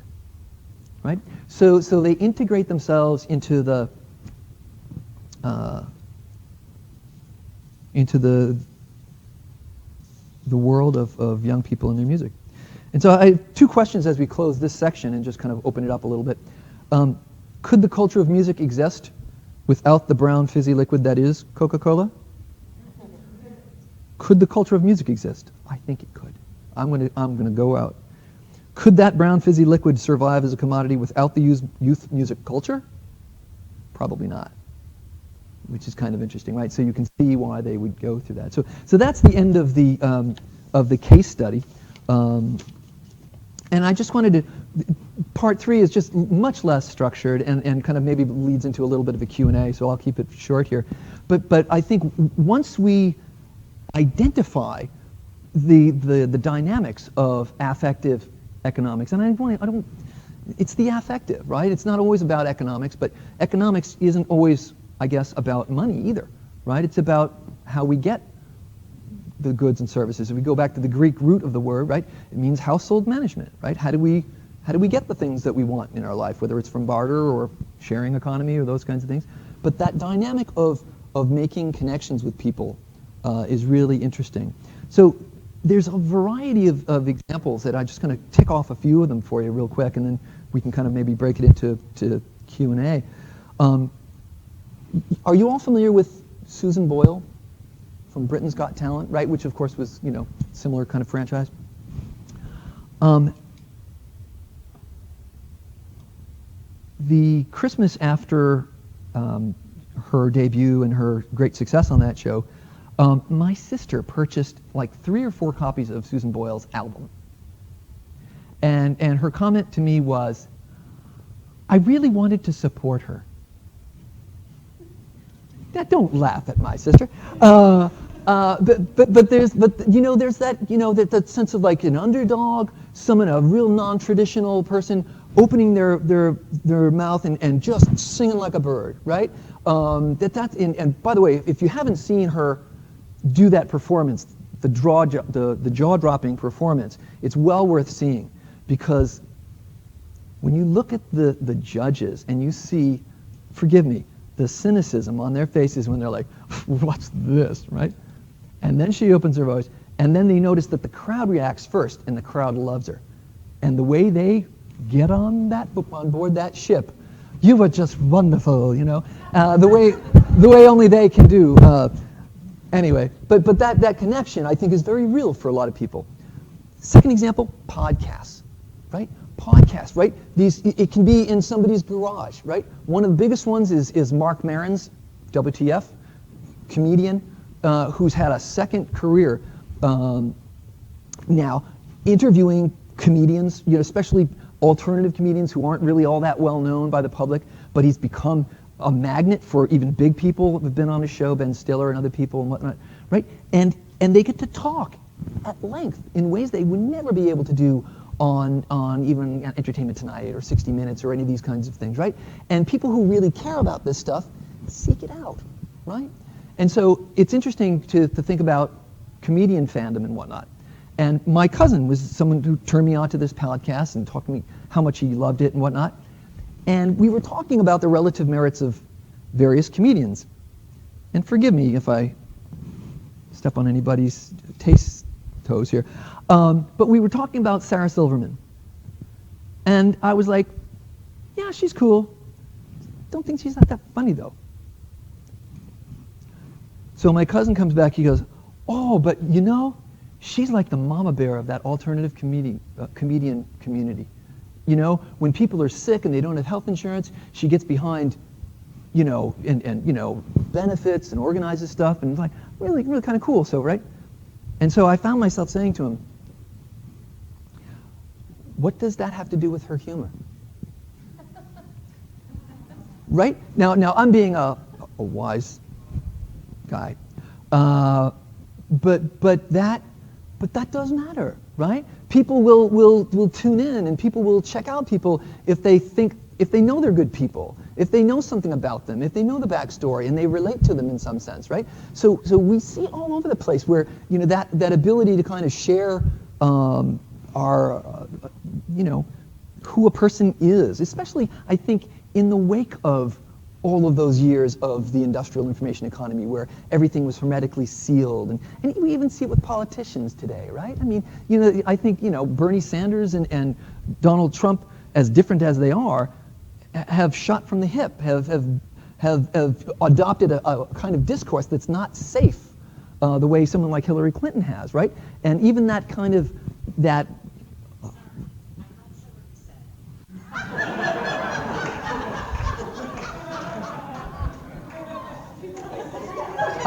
right? So they integrate themselves into the world of young people and their music. And so I have 2 questions as we close this section and just kind of open it up a little bit. Could the culture of music exist without the brown fizzy liquid that is Coca-Cola? Could the culture of music exist? I think it could. I'm gonna go out. Could that brown fizzy liquid survive as a commodity without the youth music culture? Probably not. Which is kind of interesting, right? So you can see why they would go through that. So that's the end of the case study. And I just wanted to, part 3 is just much less structured and kind of maybe leads into a little bit of a Q&A, so I'll keep it short here. But I think once we identify the dynamics of affective economics, and it's the affective, right? It's not always about economics, but economics isn't always, I guess, about money either, right? It's about how we get the goods and services. If we go back to the Greek root of the word, right, it means household management, right? How do we get the things that we want in our life, whether it's from barter or sharing economy or those kinds of things? But that dynamic of making connections with people is really interesting. So there's a variety of examples that I just kind of tick off a few of them for you real quick, and then we can kind of maybe break it into Q&A. Are you all familiar with Susan Boyle from Britain's Got Talent, right? Which of course was, similar kind of franchise. The Christmas after her debut and her great success on that show, my sister purchased like 3 or 4 copies of Susan Boyle's album. And her comment to me was, I really wanted to support her. Don't laugh at my sister. But there's that sense of like an underdog, someone, a real non-traditional person opening their mouth and just singing like a bird, right? And by the way, if you haven't seen her do that performance, the jaw-dropping performance, it's well worth seeing, because when you look at the judges and you see, forgive me, the cynicism on their faces when they're like, what's this, right? And then she opens her voice, and then they notice that the crowd reacts first, and the crowd loves her. And the way they get on board that ship, you were just wonderful, the way only they can do. Anyway, but that connection, I think, is very real for a lot of people. Second example, podcasts, right? Podcasts, right? It can be in somebody's garage, right? One of the biggest ones is Mark Maron's, WTF, comedian, who's had a second career now, interviewing comedians, especially alternative comedians who aren't really all that well known by the public, but he's become a magnet for even big people who've been on his show, Ben Stiller and other people and whatnot, right? And they get to talk at length in ways they would never be able to do on even Entertainment Tonight or 60 Minutes or any of these kinds of things, right? And people who really care about this stuff seek it out, right? And so it's interesting to think about comedian fandom and whatnot. And my cousin was someone who turned me on to this podcast and talked to me how much he loved it and whatnot. And we were talking about the relative merits of various comedians. And forgive me if I step on anybody's toes here. But we were talking about Sarah Silverman. And I was like, yeah, she's cool. Don't think she's not that funny, though. So my cousin comes back, he goes, oh, but she's like the mama bear of that alternative comedian community. When people are sick and they don't have health insurance, she gets behind, and benefits and organizes stuff, and it's like, really, really kind of cool, so, right? And so I found myself saying to him, what does that have to do with her humor? Right? Now I'm being a a wise guy. But that does matter, right? People will tune in, and people will check out people if they know they're good people, if they know something about them, if they know the backstory and they relate to them in some sense, right? So we see all over the place where that ability to kind of share our who a person is, especially I think in the wake of all of those years of the industrial information economy where everything was hermetically sealed. And we even see it with politicians today, right? I mean, I think, Bernie Sanders and Donald Trump, as different as they are, have shot from the hip, have adopted a kind of discourse that's not safe the way someone like Hillary Clinton has, right? And even that kind of, that...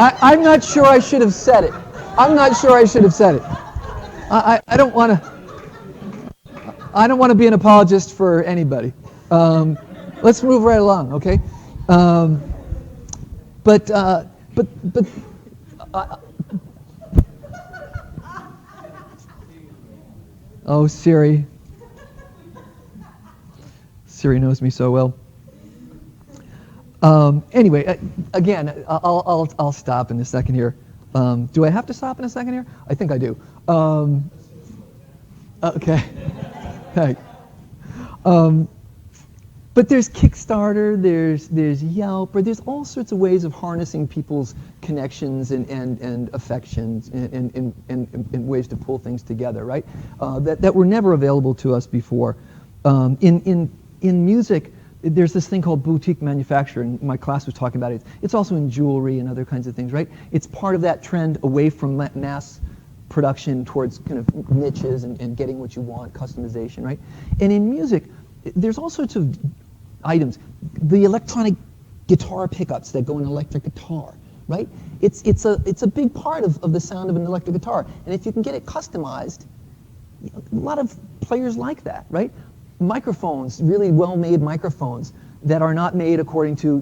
I'm not sure I should have said it. I'm not sure I should have said it. I don't want to be an apologist for anybody. Let's move right along, okay? Oh, Siri. Siri knows me so well. Anyway, again, I'll stop in a second here. Do I have to stop in a second here? I think I do. Okay. Thanks. But there's Kickstarter, there's Yelp, or there's all sorts of ways of harnessing people's connections and affections and ways to pull things together, right? That were never available to us before. In music, there's this thing called boutique manufacture, and my class was talking about it. It's also in jewelry and other kinds of things, right? It's part of that trend away from mass production towards kind of niches and getting what you want, customization, right? And in music, there's all sorts of items. The electronic guitar pickups that go in an electric guitar, right? It's a big part of the sound of an electric guitar. And if you can get it customized, a lot of players like that, right? Microphones, really well-made microphones that are not made according to,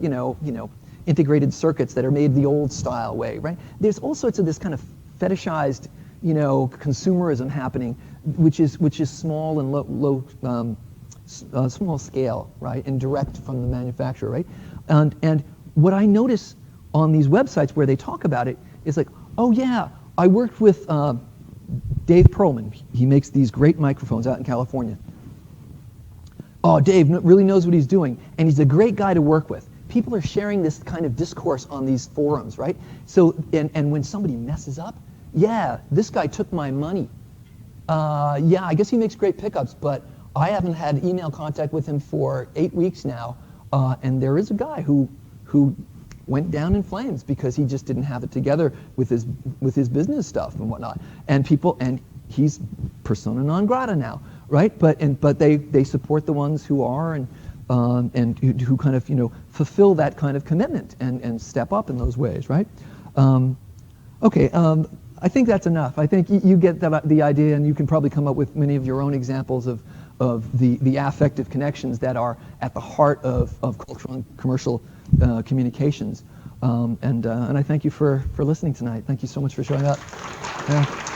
integrated circuits that are made the old style way, right? There's all sorts of this kind of fetishized, consumerism happening, which is small and low small scale, right, and direct from the manufacturer, right? And what I notice on these websites where they talk about it is like, oh yeah, I worked with Dave Perlman. He makes these great microphones out in California. Oh, Dave really knows what he's doing, and he's a great guy to work with. People are sharing this kind of discourse on these forums, right? So, and when somebody messes up, yeah, this guy took my money. Yeah, I guess he makes great pickups, but I haven't had email contact with him for 8 weeks now, and there is a guy who went down in flames because he just didn't have it together with his business stuff and whatnot. And he's persona non grata now, right? But they support the ones who are and who kind of fulfill that kind of commitment and step up in those ways, right? Okay. I think that's enough. I think you get the idea, and you can probably come up with many of your own examples of the affective connections that are at the heart of cultural and commercial communications. And I thank you for listening tonight. Thank you so much for showing up. Yeah.